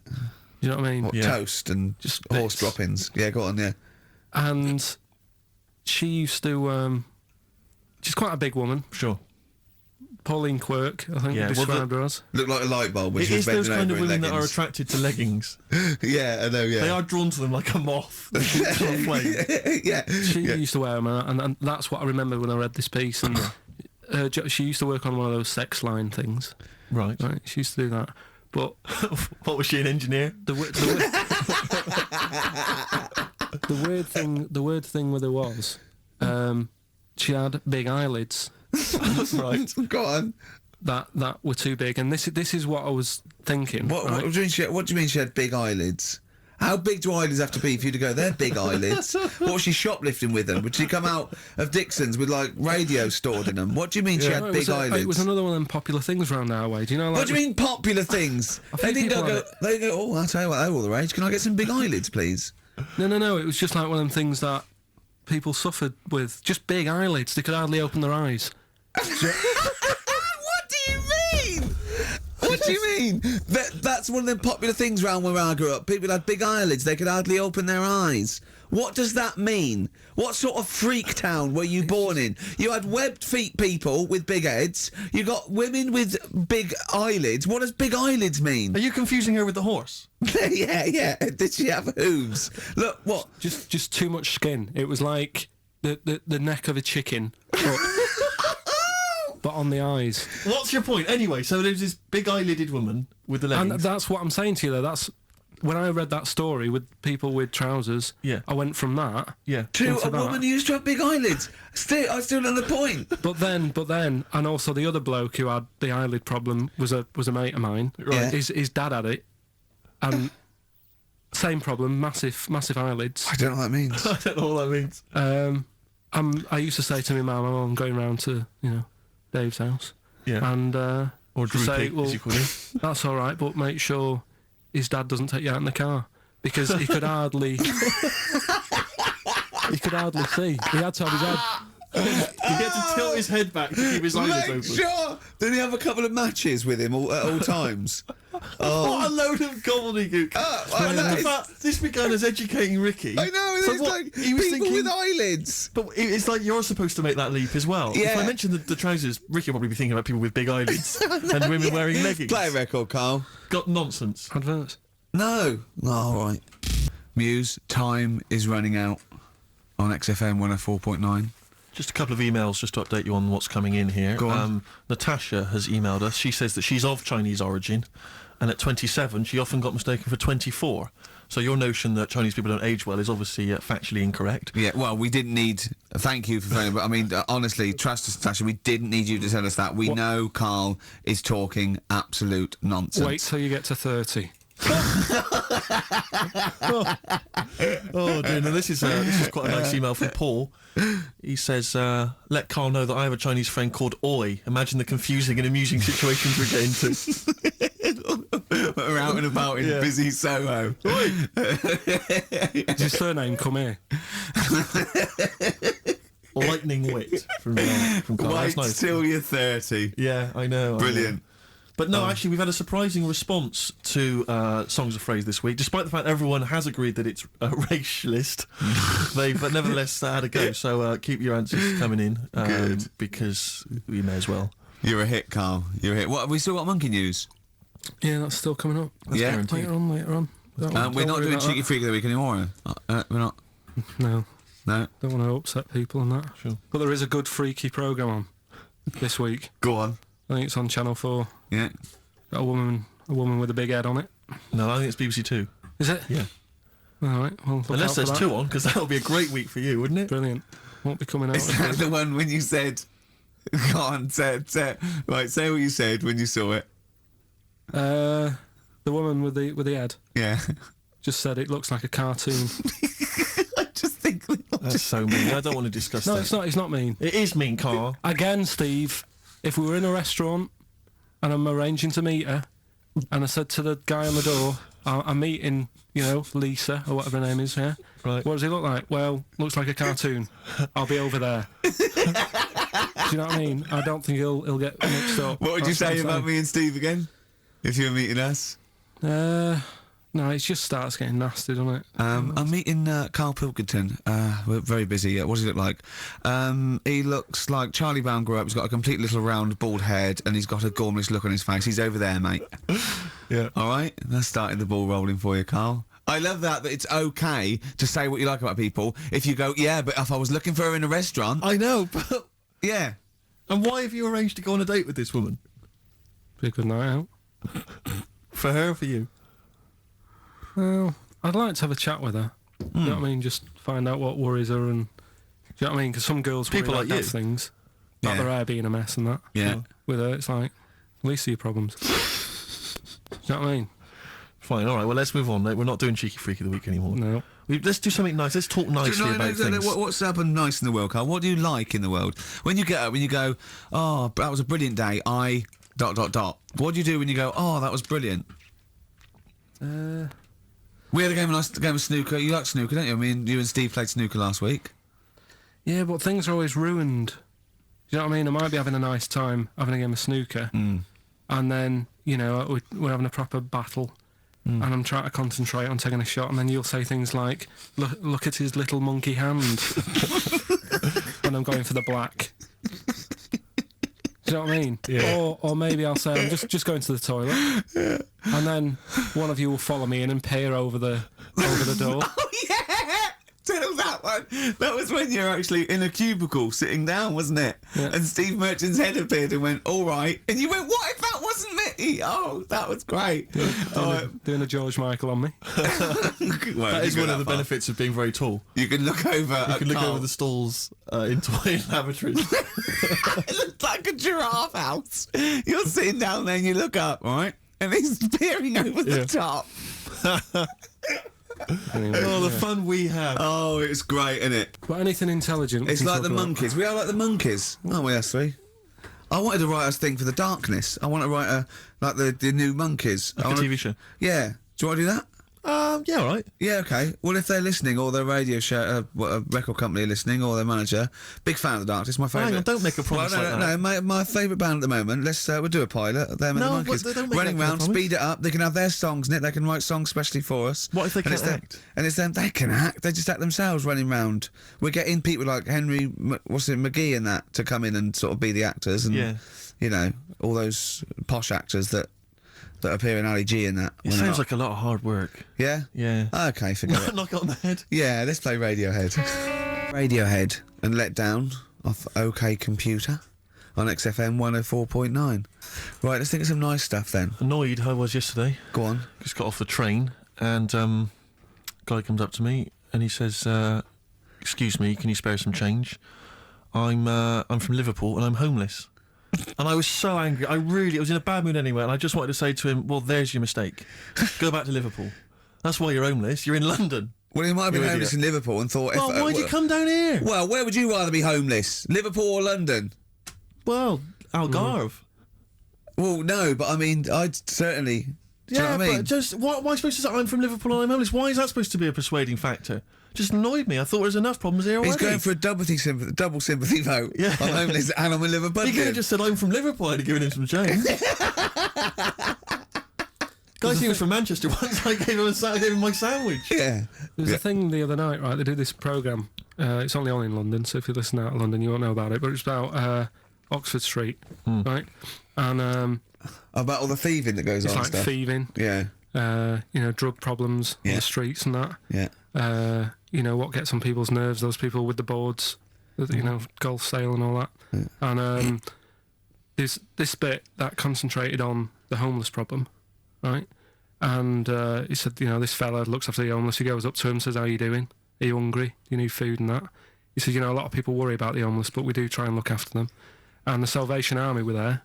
You know what I mean? What, Yeah. toast and Just horse bits. droppings. Yeah, go on, yeah. And she used to. She's quite a big woman. sure. Pauline Quirk, I think Yeah, we well, described her as. Look like a light bulb when It she was is those bending kind of over in women that are leggings. attracted to leggings. Yeah, I know, yeah. They are drawn to them like a moth to a flame. Yeah. She yeah. used to wear them, and that's what I remember when I read this piece. And she used to work on one of those sex line things. Right. Right, she used to do that. But What was she, an engineer? the weird thing with her was, she had big eyelids Right. Go on. that were too big, and this is what I was thinking. What right? do you mean she had big eyelids? How big do eyelids have to be for you to go, they're big eyelids? What was she shoplifting with them? Would she come out of Dixon's with, like, radio stored in them? What do you mean she No, had it big was eyelids? It was another one of them popular things around our way. Do you know? Like, What do you mean popular things? They think didn't people go, have it. they go, oh, I'll tell you what, they're all the rage. Can I get some big eyelids, please? No. It was just like one of them things that people suffered with. Just big eyelids. They could hardly open their eyes. What do you mean? What do you mean? That's one of the popular things around where I grew up. People had big eyelids. They could hardly open their eyes. What does that mean? What sort of freak town were you born in? You had webbed feet people with big heads. You got women with big eyelids. What does big eyelids mean? Are you confusing her with the horse? Yeah. Did she have hooves? Look, what? Just too much skin. It was like the neck of a chicken, but on the eyes. What's your point? Anyway, so there's this big eyelidded woman with the And leggings. that's what I'm saying to you there. That's when I read that story with people with trousers. Yeah. I went from that. Yeah. To into a that. woman who used to have big eyelids. I still know the point. But then, and also the other bloke who had the eyelid problem was a mate of mine. Yeah. His dad had it, and same problem, massive eyelids. I don't know what that means. I don't know what that means. I used to say to my mum, I'm going round to Dave's house, Yeah. and Or Drew say, Pig, well, as you call him. that's all right, but make sure his dad doesn't take you out in the car because he could hardly see. He had to have his head. had to tilt his head back to keep his eyelids Make open. sure. Did he have a couple of matches with him at all times? What a load of gobbledygook. In fact, this began as educating Ricky. I know, So it's what, like he was people thinking, with eyelids. But it's like you're supposed to make that leap as well. Yeah. If I mention the trousers, Ricky will probably be thinking about people with big eyelids and women wearing leggings. Play a record, Carl. Got nonsense. Adverts. No. Oh, all right. Muse, time is running out on XFM 104.9. Just a couple of emails just to update you on what's coming in here. Go on. Natasha has emailed us. She says that she's of Chinese origin, and at 27 she often got mistaken for 24. So your notion that Chinese people don't age well is obviously factually incorrect. Yeah, well, we didn't need... Thank you for phoning, but I mean, honestly, trust us, Natasha, we didn't need you to tell us that. We know Carl is talking absolute nonsense. Wait till you get to 30. Oh dear, no, this is quite a nice email from Paul. He says, let Carl know that I have a Chinese friend called Oi. Imagine the confusing and amusing situations we get into. We're out and about in busy Soho. Does his surname come here? Lightning wit from Carl. Wait That's nice. till you're 30. Yeah, I know. Brilliant. But no, actually, we've had a surprising response to Songs of Phrase this week. Despite the fact everyone has agreed that it's racialist, they've nevertheless had a go. So keep your answers coming in, Good. because we may as well. You're a hit, Carl. You're a hit. What, have we still got monkey news? Yeah, that's still coming up. Yeah. guaranteed. Later on. We're Don't not worry doing about Cheeky Freak of the Week anymore. We're not. that. No, No. don't want to upset people and that. Sure. But there is a good freaky programme on this week. Go on. I think it's on Channel 4. Yeah. Got a woman with a big head on it. No, I think it's BBC Two. Is it? Yeah. All right. Well, look Unless out for there's that. two on, because that would be a great week for you, wouldn't it? Brilliant. Won't be coming out. Is that the one when you said... Go on, say right, say what you said when you saw it. The woman with the head Yeah. just said it looks like a cartoon. I just think... That's so mean. I don't want to discuss No, that. it's not. It's not mean. It is mean, Carl. Again, Steve, if we were in a restaurant and I'm arranging to meet her, and I said to the guy on the door, I'm meeting, Lisa, or whatever her name is, yeah? Right. What does he look like? Well, looks like a cartoon. I'll be over there. Do you know what I mean? I don't think he'll get mixed up. What would you That's say I'm about saying. me and Steve again? If you were meeting us? No, it just starts getting nasty, doesn't it? I'm meeting Karl Pilkington. We're very busy. What does he look like? He looks like Charlie Brown grew up. He's got a complete little round bald head and he's got a gormless look on his face. He's over there, mate. Yeah. All right? That's starting the ball rolling for you, Carl. I love that it's okay to say what you like about people if you go, yeah, but if I was looking for her in a restaurant... I know, but... Yeah. And why have you arranged to go on a date with this woman? Be a good night out. For her or for you? Well, I'd like to have a chat with her. You know what I mean? Just find out what worries her and... Do you know what I mean? Because some girls People worry like about you. deaf things. Like Yeah. their hair being a mess and that. Yeah. So with her, it's like, least of your problems. Do you know what I mean? Fine, all right, well, let's move on. We're not doing Cheeky Freak of the Week anymore. No. Let's do something nice. Let's talk nicely about things. What's happened nice in the world, Carl? What do you like in the world? When you get up, when you go, oh, that was a brilliant day, What do you do when you go, oh, that was brilliant? We had a game of snooker. You like snooker, don't you? I mean, you and Steve played snooker last week. Yeah, but things are always ruined. Do you know what I mean? I might be having a nice time having a game of snooker, and then, we're having a proper battle, and I'm trying to concentrate on taking a shot, and then you'll say things like, look at his little monkey hand, and I'm going for the black. Do you know what I mean? Yeah. Or maybe I'll say, I'm just going to the toilet, and then one of you will follow me in and peer over the door. Oh, yeah! Tell that one. That was when you were actually in a cubicle sitting down, wasn't it? Yeah. And Steve Merchant's head appeared and went, all right. And you went, what if that wasn't me? Oh, that was great. Doing a George Michael on me. That is one of the benefits of being very tall. You can look over You can look over the stalls in lavatories. It looks like a giraffe house. You're sitting down there and you look up, right? And he's peering over the top. Anyway, Oh, the fun we have. Oh, it's great, isn't it? But anything intelligent. we It's can like talk the about. monkeys. We are like the monkeys, aren't we, us three? I wanted to write a thing for the darkness. I want to write like the new monkeys. Like a TV show. Yeah. Do you want to do that? Yeah, all right. Yeah, okay. Well, if they're listening, or their radio show, a record company are listening, or their manager, big fan of the Darkness, my favourite. Hang on, don't make a promise well, like that. No, my favourite band at the moment. We'll do a pilot. Them and No, the Monkeys. but don't make running that kind round, of promise. speed it up. They can have their songs in it. They can write songs specially for us. What if they And can't it's them- act? And it's them. They can act. They just act themselves running round. We're getting people like McGee and that to come in and sort of be the actors, and Yeah. you know, all those posh actors that appear in Ali G and that. It sounds like a lot of hard work. Yeah? Yeah. Okay, forget it. Knock it on the head. Yeah, let's play Radiohead. Radiohead and Let Down off OK Computer on XFM 104.9. Right, let's think of some nice stuff then. Annoyed I was yesterday. Go on. Just got off the train, and guy comes up to me and he says, "Excuse me, can you spare some change? I'm from Liverpool and I'm homeless." And I was so angry. I was in a bad mood anyway, and I just wanted to say to him, "Well, there's your mistake. Go back to Liverpool. That's why you're homeless. You're in London." Well, he might have been You homeless idiot. in Liverpool and thought... Well, why'd you come down here? Well, where would you rather be homeless? Liverpool or London? Well, Algarve. Well, no, but I mean, I'd certainly... Do you know what I mean? But just why am I supposed to say I'm from Liverpool and I'm homeless? Why is that supposed to be a persuading factor? Just annoyed me. I thought there was enough problems here already. He's going for a double sympathy vote. Yeah. I'm homeless and I'm a Liverpool. He could have just said I'm from Liverpool. I'd have given him some change. Guy he was from Manchester once. I gave him my sandwich. Yeah. There was a thing the other night, right? They do this programme. It's only on in London, so if you listen out of London, you won't know about it. But it's about Oxford Street, right? And About all the thieving that goes it's on like and stuff. thieving, Yeah. drug problems on Yeah. the streets and that. Yeah. What gets on people's nerves? Those people with the boards, golf sale and all that. And there's this bit that concentrated on the homeless problem, right? And he said, this fella looks after the homeless. He goes up to him, says, "How you doing? Are you hungry? Do you need food and that?" He said, "A lot of people worry about the homeless, but we do try and look after them." And the Salvation Army were there,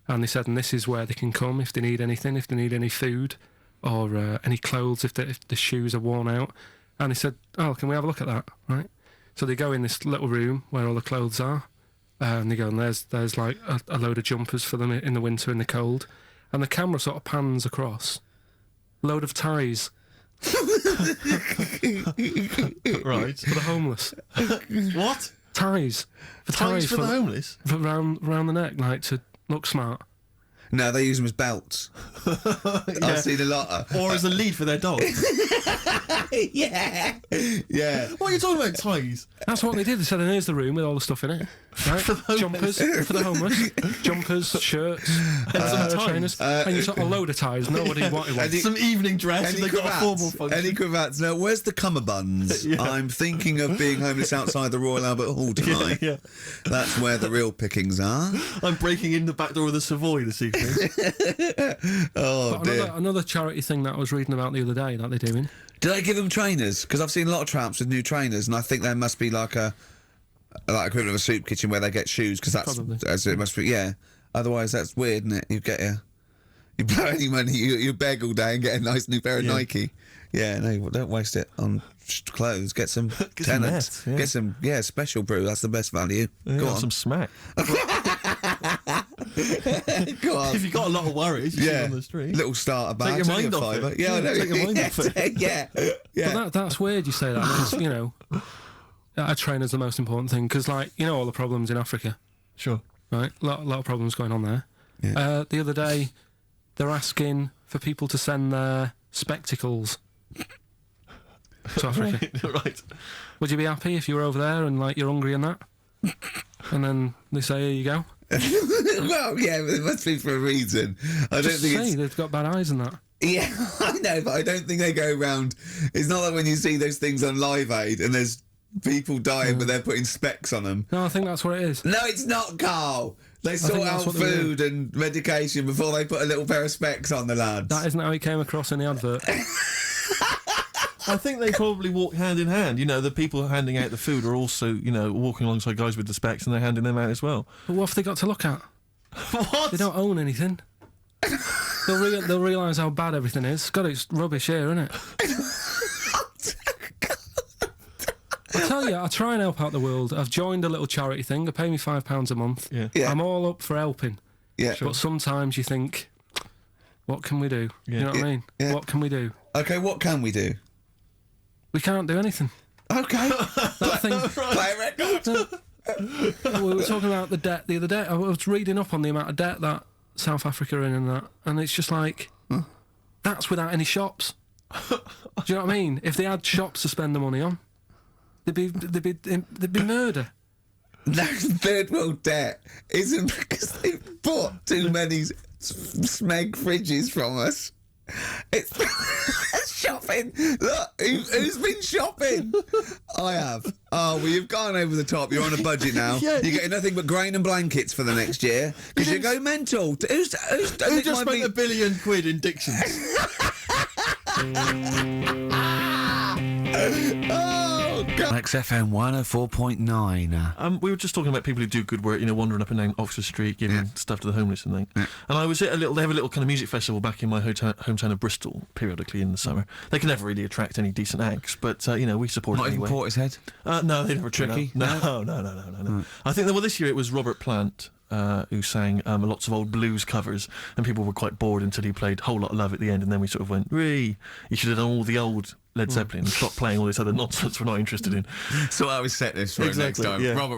and they said, and this is where they can come if they need anything, if they need any food or any clothes, if the shoes are worn out. And he said, "Oh, can we have a look at that?" Right? So they go in this little room where all the clothes are, and they go, and there's like a load of jumpers for them in the winter in the cold, and the camera sort of pans across, load of ties Right. for the homeless, What? ties Ties for the homeless? for round the neck, like to look smart. No, they use them as belts. I've seen a lot. Or as a lead for their dog? Yeah. Yeah. What are you talking about, ties? That's what they did. They said, and here's the room with all the stuff in it. Right? For the Jumpers for the homeless. Jumpers, shirts, some ties. trainers. And you saw a load of ties. Nobody wanted one. And Some evening dress if Any they got a formal cravats? function. Any cravats? No, where's the cummerbunds? Yeah. I'm thinking of being homeless outside the Royal Albert Hall tonight. Yeah. That's where the real pickings are. I'm breaking in the back door of the Savoy this evening. Oh, But dear. another charity thing that I was reading about the other day that they're doing. Did I give them trainers? Because I've seen a lot of tramps with new trainers, and I think there must be like equivalent of a soup kitchen where they get shoes, because Probably. it must be, yeah. Otherwise, that's weird, isn't it? You blow any money, you beg all day and get a nice new pair of Yeah. Nike. Yeah, no, don't waste it on clothes. Get some some tenants. net, yeah. Get some, special brew. That's the best value. Yeah, Go on. some smack. Go on. If you've got a lot of worries, you see on the street. Little starter bag. Take your only mind a off fiver. it. Yeah, I Yeah, know. take your mind off it. Yeah, yeah. But that's weird you say that, because, a trainer's the most important thing, because, all the problems in Africa, Sure. right? A lot of problems going on there. Yeah. The other day, they're asking for people to send their spectacles to Africa. Right. Would you be happy if you were over there and you're hungry and that? And then they say, "Here you go." Well, yeah, but it must be for a reason. I don't Just think say it's. they've got bad eyes and that. Yeah, I know, but I don't think they go around. It's not like when you see those things on Live Aid and there's people dying, but they're putting specs on them. No, I think that's what it is. No, it's not, Carl. They think sort that's out what they food and medication before they put a little pair of specs on the lads. That isn't how it came across in the advert. I think they probably walk hand in hand. The people handing out the food are also, walking alongside guys with the specs, and they're handing them out as well. But what have they got to look at? What? They don't own anything. They'll realise how bad everything is. God, it's rubbish here, isn't it? I tell you, I try and help out the world. I've joined a little charity thing. They pay me £5 a month. Yeah. Yeah. I'm all up for helping. Yeah. But sometimes you think, what can we do? Yeah. You know what I mean? Yeah. What can we do? Okay, what can we do? We can't do anything. Okay. That thing. Play a record. We were talking about the debt the other day. I was reading up on the amount of debt that South Africa are in and it's just like, that's without any shops. Do you know what I mean? If they had shops to spend the money on, there'd be murder. No, third world debt isn't because they bought too many smeg fridges from us. It's shopping. Look, who's been shopping? I have. Oh, well, you've gone over the top. You're on a budget now. Yeah. You're getting nothing but grain and blankets for the next year because you go mental. Who Who just spent £1 billion in Dixon's? Oh, God. XFM 104.9. We were just talking about people who do good work, wandering up and down Oxford Street, giving stuff to the homeless and things. Yeah. And I was at they have a little kind of music festival back in my hometown of Bristol, periodically in the summer. They can never really attract any decent acts, but, we support Not it anyway. even Portishead? No, they never Tricky? No. I think that, this year it was Robert Plant who sang lots of old blues covers, and people were quite bored until he played Whole Lot of Love at the end, and then we sort of went, you should have done all the old Led Zeppelin and stop playing all this other nonsense we're not interested in. So I was set this for next time. Yeah. Robert.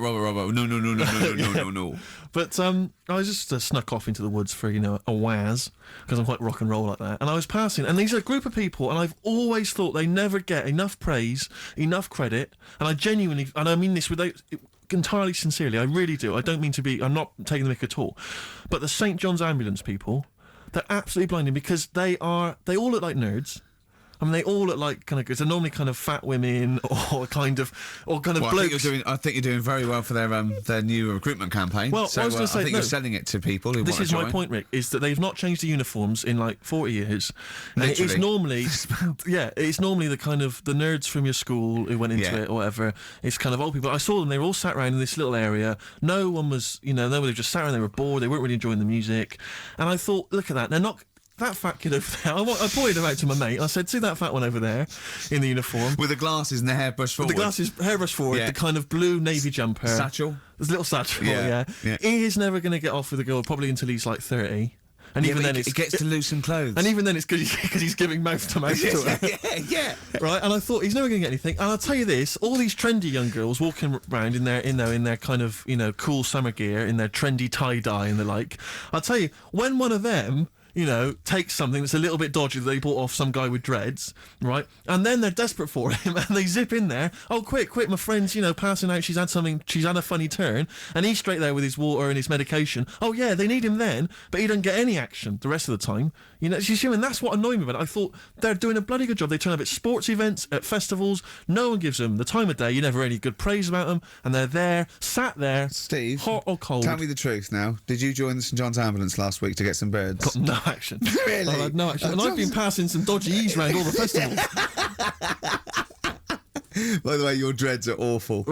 No. But I just snuck off into the woods for, a waz, because I'm quite rock and roll like that. And I was passing, and these are a group of people, and I've always thought they never get enough praise, enough credit, and I genuinely, and I mean this entirely sincerely, I really do. I don't mean to be, I'm not taking the mick at all. But the St. John's Ambulance people, they're absolutely blinding because they all look like nerds. I mean, they all look like kind of, they're normally kind of fat women or kind of blokes. I think you're doing very well for their new recruitment campaign. Well, so, I was going to say, I think you're selling it to people who want to join. This is my point, Rick, is that they've not changed the uniforms in like 40 years. And it is normally, it's normally the kind of the nerds from your school who went into it or whatever. It's kind of old people. I saw them, they were all sat around in this little area. No one was, nobody just sat around, they were bored, they weren't really enjoying the music. And I thought, look at that, they're not... That fat kid over there, I pointed him out to my mate. I said, see that fat one over there in the uniform? With the glasses and the hairbrush forward. With the glasses, hairbrush forward, the kind of blue navy jumper. Satchel? There's a little satchel, yeah. He is never going to get off with a girl, probably until he's like 30. And even then it gets to loosen clothes. And even then it's because he's giving mouth to mouth to her. Yeah. Right, and I thought, he's never going to get anything. And I'll tell you this, all these trendy young girls walking around in their kind of, cool summer gear, in their trendy tie-dye and the like, I'll tell you, when one of them... takes something that's a little bit dodgy that they bought off some guy with dreads, right? And then they're desperate for him and they zip in there. Oh, quick, my friend's, passing out. She's had a funny turn. And he's straight there with his water and his medication. Oh, yeah, they need him then, but he doesn't get any action the rest of the time. And that's what annoyed me about it. I thought they're doing a bloody good job. They turn up at sports events, at festivals. No one gives them the time of day. You never hear any good praise about them. And they're there, sat there, Steve, hot or cold. Tell me the truth now. Did you join the St. John's Ambulance last week to get some birds? Got no action. Really? I had no action. And I've been passing some dodgy E's around all the festivals. By the way, your dreads are awful.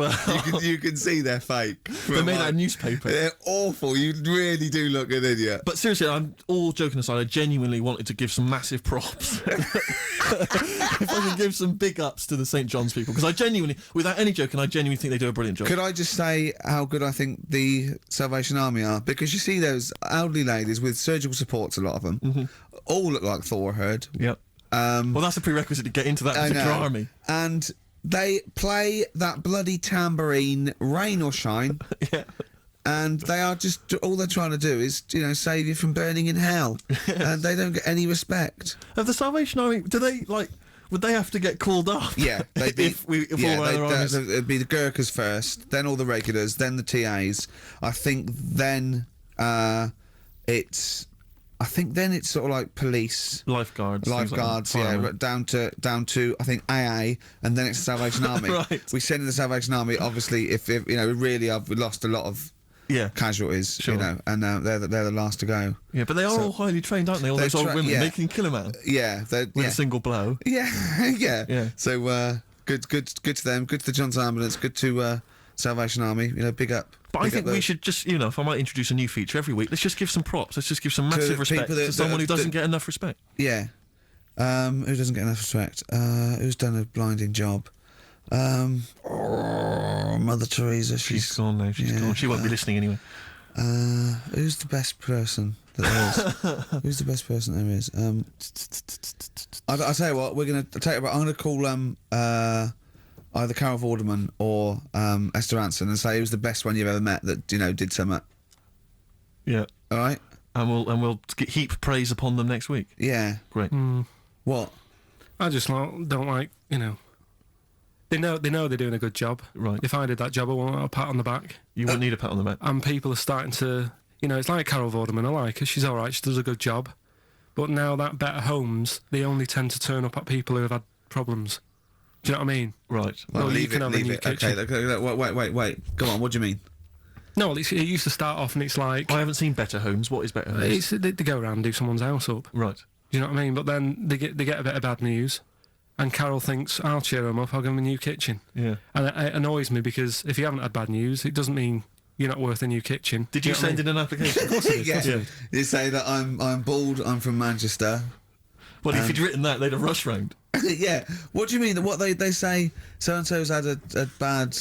You can see they're fake. They're made out of newspaper. They're awful. You really do look an idiot. But seriously, I'm all joking aside, I genuinely wanted to give some massive props. If I could give some big ups to the St. John's people, because I genuinely, without any joking, I genuinely think they do a brilliant job. Could I just say how good I think the Salvation Army are? Because you see those elderly ladies with surgical supports, a lot of them, all look like Thor Herd. Yep. Well, that's a prerequisite to get into that particular army. And they play that bloody tambourine, rain or shine. Yeah. And they are just, all they're trying to do is, save you from burning in hell. And they don't get any respect. Of the Salvation Army, do they, would they have to get called up? Yeah. They'd be, it'd be the Gurkhas first, then all the regulars, then the TAs. I think then it's sort of like police, lifeguards, but down to I think AA, and then it's the Salvation Army. Right. We send in the Salvation Army. Obviously, if really, we lost a lot of casualties, sure. And they're the last to go. Yeah, but they are all highly trained, aren't they? All those old women, they can kill a man. Yeah, with a single blow. Yeah, yeah. So good to them. Good to the John's Ambulance. Good to Salvation Army. Big up. But I think we should just, if I might introduce a new feature every week, let's just give some props. Let's just give some massive respect to someone who doesn't get enough respect. Yeah. Who doesn't get enough respect? Who's done a blinding job? Mother Teresa. She's gone now. She's gone. She won't be listening anyway. Who's the best person? that there is. Who's the best person there is? I'll tell you what. I'm gonna call either Carol Vorderman or Esther Anson and say who's the best one you've ever met that did something. Yeah. All right. And we'll heap praise upon them next week. Yeah. Great. What? I just don't like, They know they're doing a good job. Right. If I did that job, I want a pat on the back. You wouldn't need a pat on the back. And people are starting to, it's like Carol Vorderman. I like her. She's all right. She does a good job. But now that Better Homes, they only tend to turn up at people who have had problems. Do you know what I mean? Right. Well, you can have a leave new it. kitchen. Okay. Wait. Go on. What do you mean? No, it used to start off and it's like... I haven't seen Better Homes. What is Better Homes? They go around and do someone's house up. Right. Do you know what I mean? But then they get a bit of bad news, and Carol thinks, I'll cheer them up, I'll give them a new kitchen. Yeah. And it annoys me because if you haven't had bad news, it doesn't mean you're not worth a new kitchen. Did you know what I send mean? in an application? Of course I did. Yeah. You say that I'm bald. I'm from Manchester. Well, if you'd written that, they'd have rushed round. Yeah. What do you mean? What they say? So and so's had a bad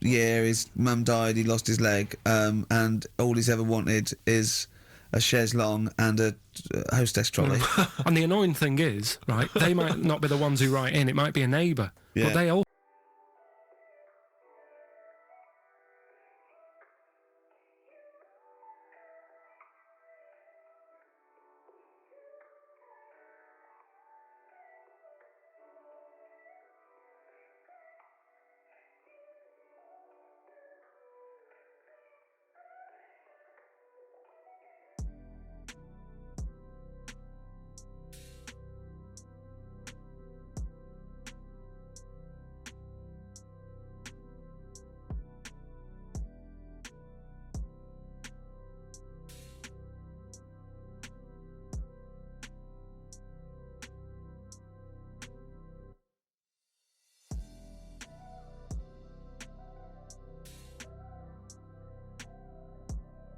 year. His mum died. He lost his leg. And all he's ever wanted is a chaise longue and a hostess trolley. And the annoying thing is, right, they might not be the ones who write in, it might be a neighbour, Yeah. but they all